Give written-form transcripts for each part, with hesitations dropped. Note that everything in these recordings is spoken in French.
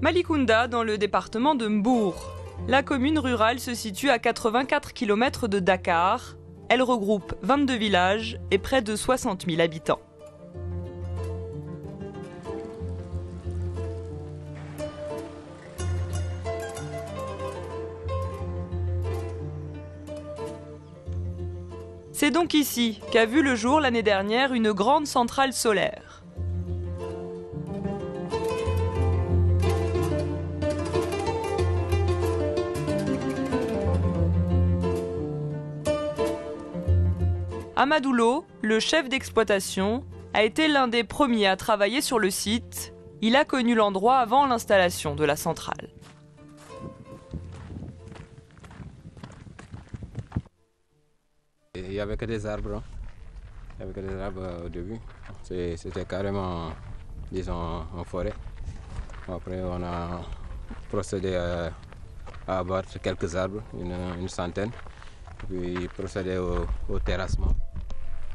Malicounda, dans le département de Mbour. La commune rurale se situe à 84 km de Dakar. Elle regroupe 22 villages et près de 60 000 habitants. C'est donc ici qu'a vu le jour l'année dernière une grande centrale solaire. Amadoulo, le chef d'exploitation, a été l'un des premiers à travailler sur le site. Il a connu l'endroit avant l'installation de la centrale. Il n'y avait que des arbres. Il n'y avait que des arbres au début. C'était carrément, disons, en forêt. Après, on a procédé à abattre quelques arbres, une centaine. Puis procéder au terrassement.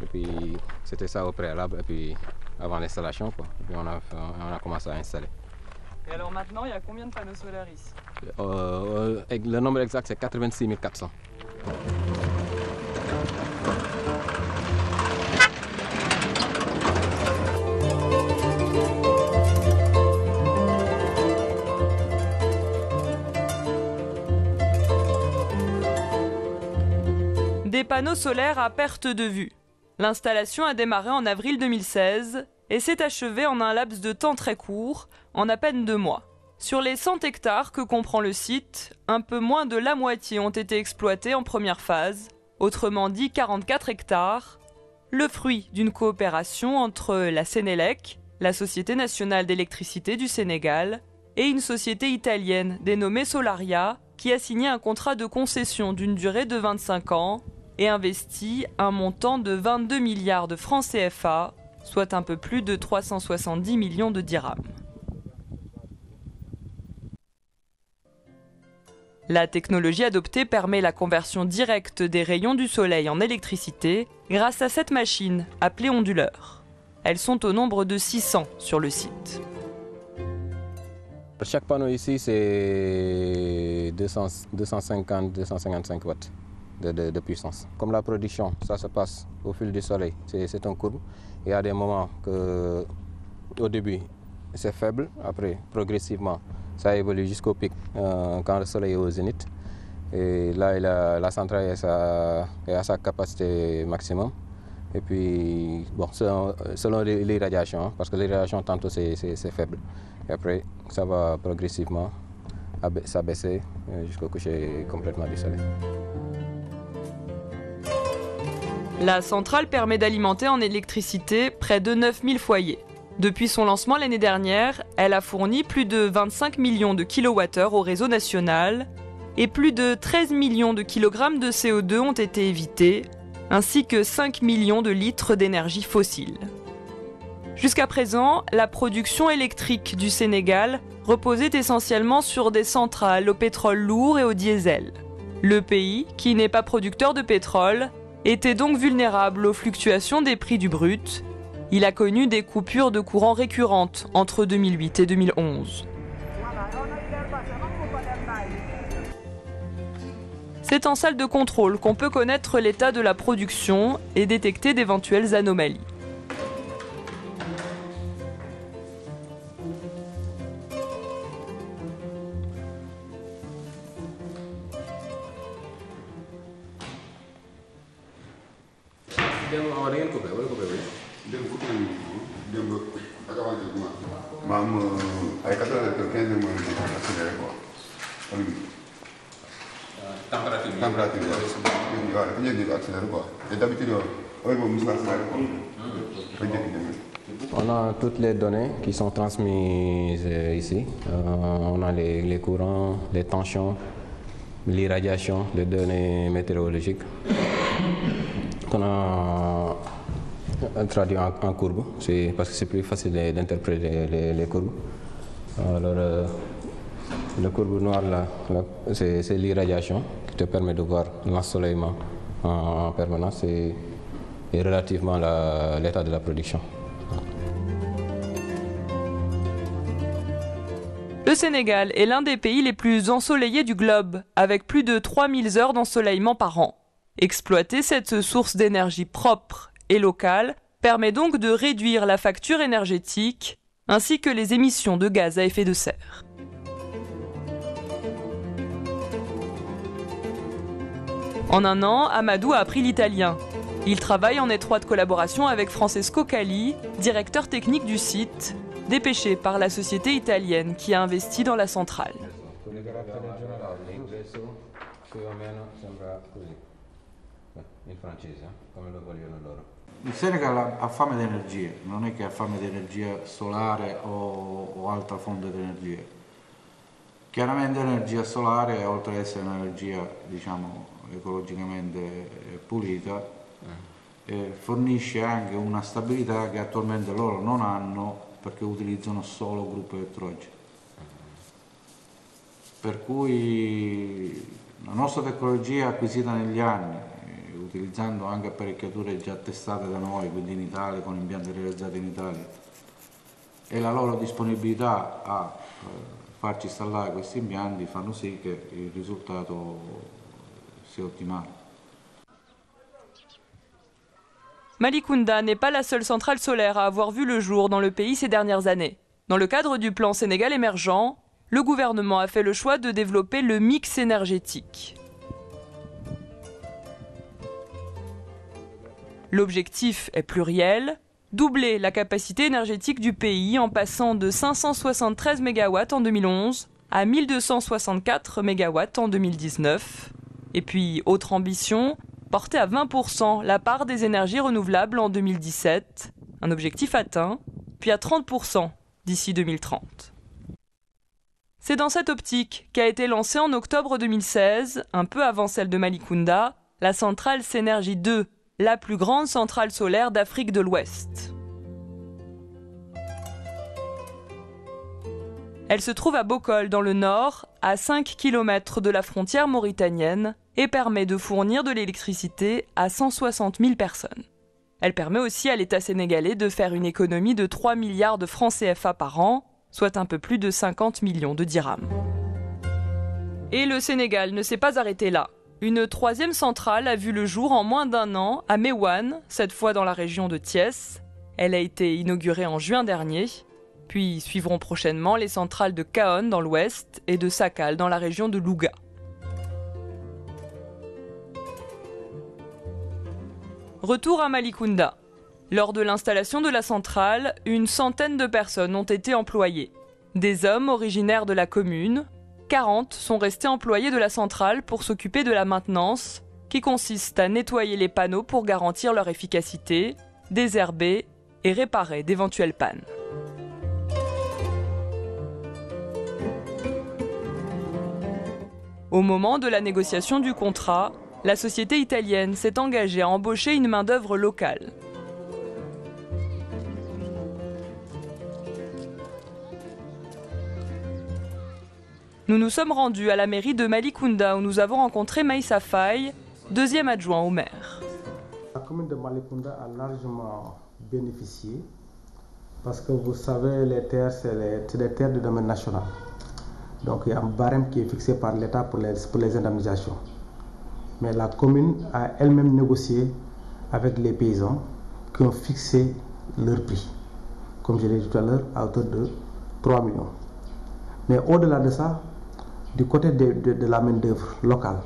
Et puis c'était ça au préalable, et puis avant l'installation, quoi. Et puis on a commencé à installer. Et alors maintenant, il y a combien de panneaux solaires ici? Le nombre exact, c'est 86 400. Des panneaux solaires à perte de vue. L'installation a démarré en avril 2016 et s'est achevée en un laps de temps très court, en à peine 2 mois. Sur les 100 hectares que comprend le site, un peu moins de la moitié ont été exploités en première phase, autrement dit 44 hectares, le fruit d'une coopération entre la Sénélec, la Société nationale d'électricité du Sénégal, et une société italienne dénommée Solaria, qui a signé un contrat de concession d'une durée de 25 ans et investi un montant de 22 milliards de francs CFA, soit un peu plus de 370 millions de dirhams. La technologie adoptée permet la conversion directe des rayons du soleil en électricité grâce à cette machine appelée onduleur. Elles sont au nombre de 600 sur le site. Chaque panneau ici, c'est 250-255 watts de puissance. Comme la production, ça se passe au fil du soleil, c'est une courbe. Il y a des moments que, au début, c'est faible, après, progressivement, ça évolue jusqu'au pic quand le soleil est au zénith. Et là, la centrale est à sa capacité maximum. Et puis, bon, selon l'irradiation, hein, parce que l'irradiation, tantôt, c'est faible. Et après, ça va progressivement s'abaisser jusqu'au coucher complètement du soleil. La centrale permet d'alimenter en électricité près de 9000 foyers. Depuis son lancement l'année dernière, elle a fourni plus de 25 millions de kilowattheures au réseau national et plus de 13 millions de kilogrammes de CO2 ont été évités, ainsi que 5 millions de litres d'énergie fossile. Jusqu'à présent, la production électrique du Sénégal reposait essentiellement sur des centrales au pétrole lourd et au diesel. Le pays, qui n'est pas producteur de pétrole, était donc vulnérable aux fluctuations des prix du brut. Il a connu des coupures de courant récurrentes entre 2008 et 2011. C'est en salle de contrôle qu'on peut connaître l'état de la production et détecter d'éventuelles anomalies. On a toutes les données qui sont transmises ici. On a les courants, les tensions, l'irradiation, les données météorologiques. On a traduit en courbe, parce que c'est plus facile d'interpréter les courbes. Alors, la courbe noire, là, c'est l'irradiation qui te permet de voir l'ensoleillement en permanence et relativement l'état de la production. Le Sénégal est l'un des pays les plus ensoleillés du globe, avec plus de 3000 heures d'ensoleillement par an. Exploiter cette source d'énergie propre et locale permet donc de réduire la facture énergétique ainsi que les émissions de gaz à effet de serre. En un an, Amadou a appris l'italien. Il travaille en étroite collaboration avec Francesco Cali, directeur technique du site, dépêché par la société italienne qui a investi dans la centrale. Il Senegal ha fame di energia, non è che ha fame di energia solare o altra fonte di energia. Chiaramente l'energia solare, oltre ad essere un'energia diciamo ecologicamente pulita, fornisce anche una stabilità che attualmente loro non hanno perché utilizzano solo gruppo elettrogeno. Per cui la nostra tecnologia acquisita negli anni, utilizzando anche apparecchiature già testate da noi, quindi in Italia, con impianti realizzati in Italia, e la loro disponibilità a farci installare questi impianti fanno sì che il risultato sia ottimale. Malicounda n'est pas la seule centrale solaire à avoir vu le jour dans le pays ces dernières années. Dans le cadre du plan Sénégal émergent, le gouvernement a fait le choix de développer le mix énergétique. L'objectif est pluriel, doubler la capacité énergétique du pays en passant de 573 MW en 2011 à 1264 MW en 2019. Et puis, autre ambition, porter à 20% la part des énergies renouvelables en 2017, un objectif atteint, puis à 30% d'ici 2030. C'est dans cette optique qu'a été lancée en octobre 2016, un peu avant celle de Malicounda, la centrale Sénergie 2, la plus grande centrale solaire d'Afrique de l'Ouest. Elle se trouve à Bokol, dans le nord, à 5 km de la frontière mauritanienne, et permet de fournir de l'électricité à 160 000 personnes. Elle permet aussi à l'État sénégalais de faire une économie de 3 milliards de francs CFA par an, soit un peu plus de 50 millions de dirhams. Et le Sénégal ne s'est pas arrêté là. Une troisième centrale a vu le jour en moins d'un an à Meouane, cette fois dans la région de Thiès. Elle a été inaugurée en juin dernier. Puis suivront prochainement les centrales de Kahone dans l'ouest et de Sakal dans la région de Louga. Retour à Malicounda. Lors de l'installation de la centrale, une centaine de personnes ont été employées. Des hommes originaires de la commune. 40 sont restés employés de la centrale pour s'occuper de la maintenance, qui consiste à nettoyer les panneaux pour garantir leur efficacité, désherber et réparer d'éventuelles pannes. Au moment de la négociation du contrat, la société italienne s'est engagée à embaucher une main-d'œuvre locale. Nous nous sommes rendus à la mairie de Malicounda où nous avons rencontré Maïssa Faye, deuxième adjoint au maire. La commune de Malicounda a largement bénéficié parce que vous savez, les terres, c'est des terres de domaine national. Donc il y a un barème qui est fixé par l'État pour les indemnisations. Mais la commune a elle-même négocié avec les paysans qui ont fixé leur prix, comme je l'ai dit tout à l'heure, à hauteur de 3 millions. Mais au-delà de ça, du côté de la main-d'œuvre locale,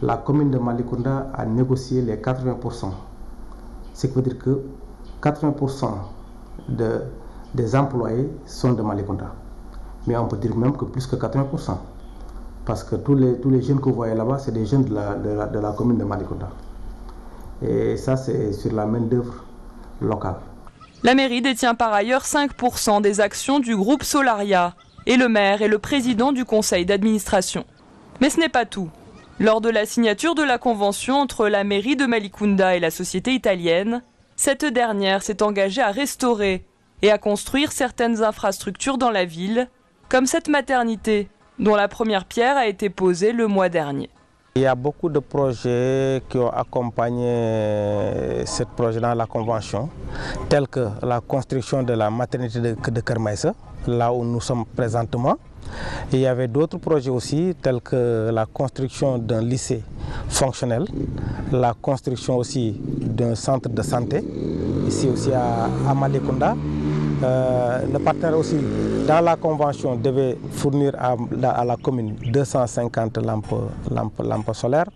la commune de Malicounda a négocié les 80%. Ce qui veut dire que 80% des employés sont de Malicounda. Mais on peut dire même que plus que 80%. Parce que tous les jeunes que vous voyez là-bas, c'est des jeunes de la commune de Malicounda. Et ça, c'est sur la main-d'œuvre locale. La mairie détient par ailleurs 5% des actions du groupe Solaria, et le maire est le président du conseil d'administration. Mais ce n'est pas tout. Lors de la signature de la convention entre la mairie de Malicounda et la société italienne, cette dernière s'est engagée à restaurer et à construire certaines infrastructures dans la ville, comme cette maternité, dont la première pierre a été posée le mois dernier. Il y a beaucoup de projets qui ont accompagné ce projet dans la convention, tels que la construction de la maternité de Kermaïsa, là où nous sommes présentement. Et il y avait d'autres projets aussi, tels que la construction d'un lycée fonctionnel, la construction aussi d'un centre de santé, ici aussi à Malicounda. Le partenaire aussi, dans la convention, devait fournir à la commune 250 lampes solaires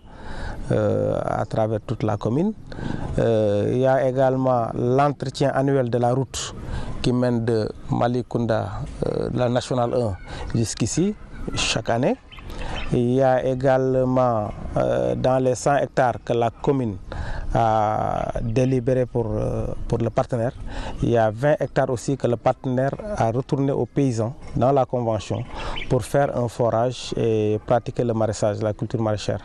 à travers toute la commune. Il y a également l'entretien annuel de la route qui mène de Malicounda, la nationale 1, jusqu'ici, chaque année. Il y a également dans les 100 hectares que la commune a délibéré pour le partenaire, il y a 20 hectares aussi que le partenaire a retourné aux paysans dans la convention pour faire un forage et pratiquer le maraîchage, la culture maraîchère,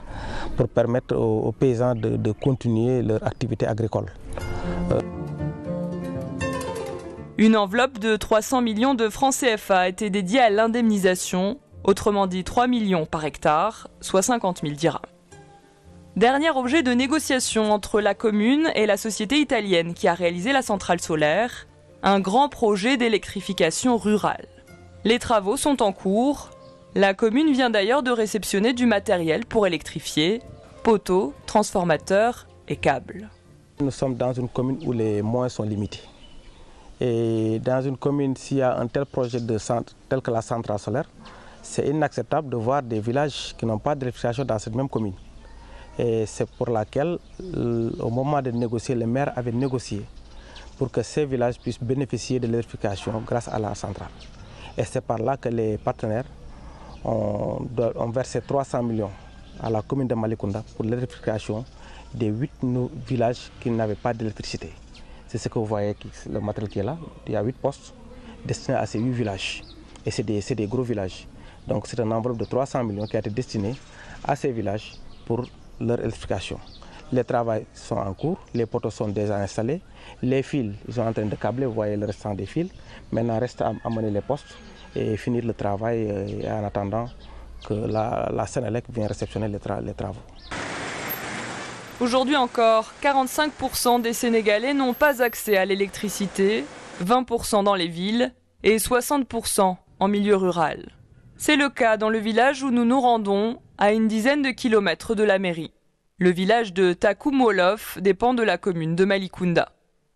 pour permettre aux paysans de continuer leur activité agricole. Une enveloppe de 300 millions de francs CFA a été dédiée à l'indemnisation, autrement dit 3 millions par hectare, soit 50 000 dirhams. Dernier objet de négociation entre la commune et la société italienne qui a réalisé la centrale solaire, un grand projet d'électrification rurale. Les travaux sont en cours. La commune vient d'ailleurs de réceptionner du matériel pour électrifier, poteaux, transformateurs et câbles. Nous sommes dans une commune où les moyens sont limités. Et dans une commune, s'il y a un tel projet tel que la centrale solaire, c'est inacceptable de voir des villages qui n'ont pas d'électrification dans cette même commune. Et c'est pour laquelle, au moment de négocier, le maire avait négocié pour que ces villages puissent bénéficier de l'électrification grâce à la centrale. Et c'est par là que les partenaires ont versé 300 millions à la commune de Malicounda pour l'électrification des 8 villages qui n'avaient pas d'électricité. C'est ce que vous voyez, le matériel qui est là. Il y a 8 postes destinés à ces 8 villages. Et c'est des gros villages. Donc c'est un enveloppe de 300 millions qui a été destiné à ces villages pour leur électrification. Les travaux sont en cours, les poteaux sont déjà installés, les fils ils sont en train de câbler, vous voyez le restant des fils. Maintenant, il reste à amener les postes et finir le travail en attendant que la Sénélec vienne réceptionner les travaux. Aujourd'hui encore, 45% des Sénégalais n'ont pas accès à l'électricité, 20% dans les villes et 60% en milieu rural. C'est le cas dans le village où nous nous rendons, à une dizaine de kilomètres de la mairie. Le village de Takoumolof dépend de la commune de Malicounda.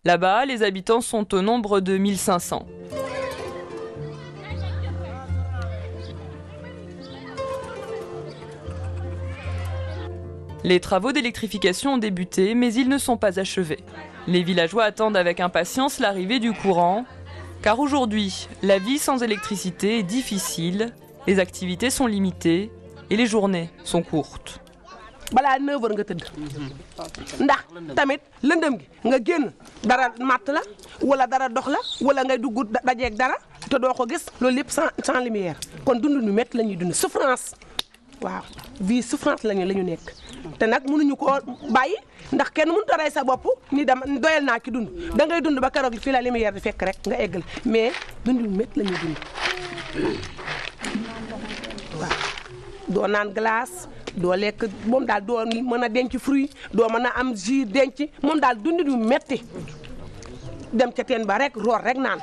Là-bas, les habitants sont au nombre de 1500. Les travaux d'électrification ont débuté, mais ils ne sont pas achevés. Les villageois attendent avec impatience l'arrivée du courant, car aujourd'hui, la vie sans électricité est difficile, les activités sont limitées et les journées sont courtes. balaa 9 heures nga tëdd ndax tamit lëndëm gi nga génn dara matt la wala dara dox la wala ngay dugg dajeeg dara te doo ko gis loolu lépp sans lumière kon dund ñu métti la ñuy dund souffrance waaw vie souffrance la ñu nekk te nag mënuñu koo bàyyi ndax kenn mënut a rey sa bopp ni dama doyal naa ci dund da ngay dund ba keroog fii la lumière di fekk rek nga eggal mais dund ñu métti la ñuy dund waaw doo naan glace doo lekk moom daal doo mën a denc fruit doo mën a am jus denc moom daal dund du metti dem ca teen ba rek roor rek naan.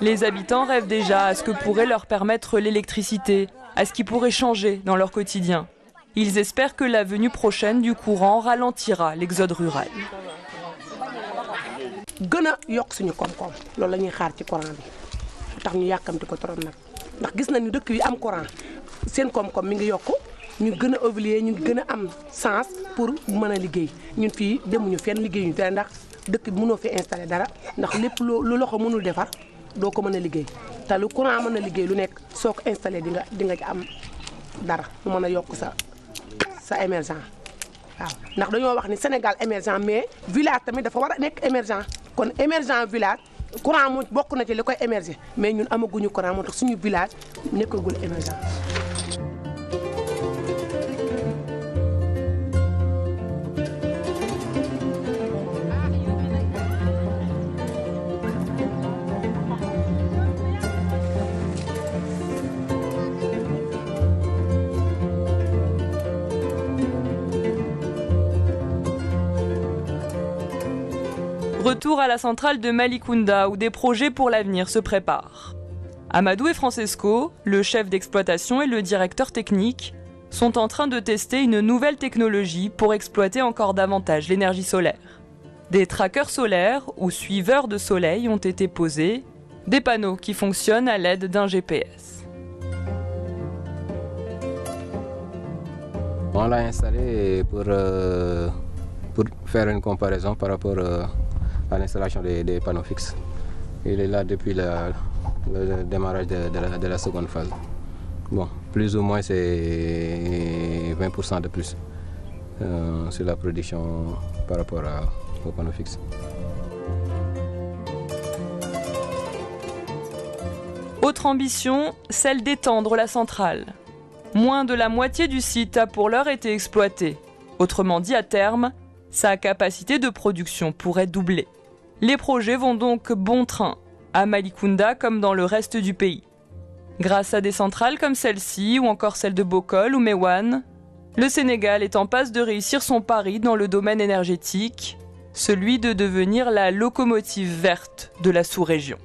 Les habitants rêvent déjà à ce que pourrait leur permettre l'électricité, à ce qui pourrait changer dans leur quotidien. Ils espèrent que la venue prochaine du courant ralentira l'exode rural. gën a yokk suñu koom-koom loolu la ñuy xaar ci courant bi tax ñu yàkkamti ko trop nag ndax gis nañu dëkk yi am courant seen koom-koom mi ngi yokku ñu gën a évoluer ñu gën a am sens pour mën a liggéey ñun fii demuñu fenn liggéeyuñu te ndax dëkk bi mënoo fi installé dara ndax lépp lu loxo mënul defar doo ko mën a liggéey te lu courant mën a liggéey lu nekk soo ko installé di nga ci am dara lu mën a yokk sa émergent waaw ndax dañoo wax ni Sénégal émergent mais village tamit dafa war a nekk émergent kon émergent village courant mu bokk na ci li koy émerger mais ñun amaguñu courant moo tax suñu village nekkagul émergent Retour à la centrale de Malicounda où des projets pour l'avenir se préparent. Amadou et Francesco, le chef d'exploitation et le directeur technique, sont en train de tester une nouvelle technologie pour exploiter encore davantage l'énergie solaire. Des trackers solaires ou suiveurs de soleil ont été posés, des panneaux qui fonctionnent à l'aide d'un GPS. On l'a installé pour faire une comparaison par rapport à l'installation des panneaux fixes. Il est là depuis le démarrage de la seconde phase. Bon, plus ou moins c'est 20% de plus sur la production par rapport aux panneaux fixes. Autre ambition, celle d'étendre la centrale. Moins de la moitié du site a pour l'heure été exploité. Autrement dit, à terme, sa capacité de production pourrait doubler. Les projets vont donc bon train, à Malicounda comme dans le reste du pays. Grâce à des centrales comme celle-ci ou encore celle de Bokol ou Mewan, le Sénégal est en passe de réussir son pari dans le domaine énergétique, celui de devenir la locomotive verte de la sous-région.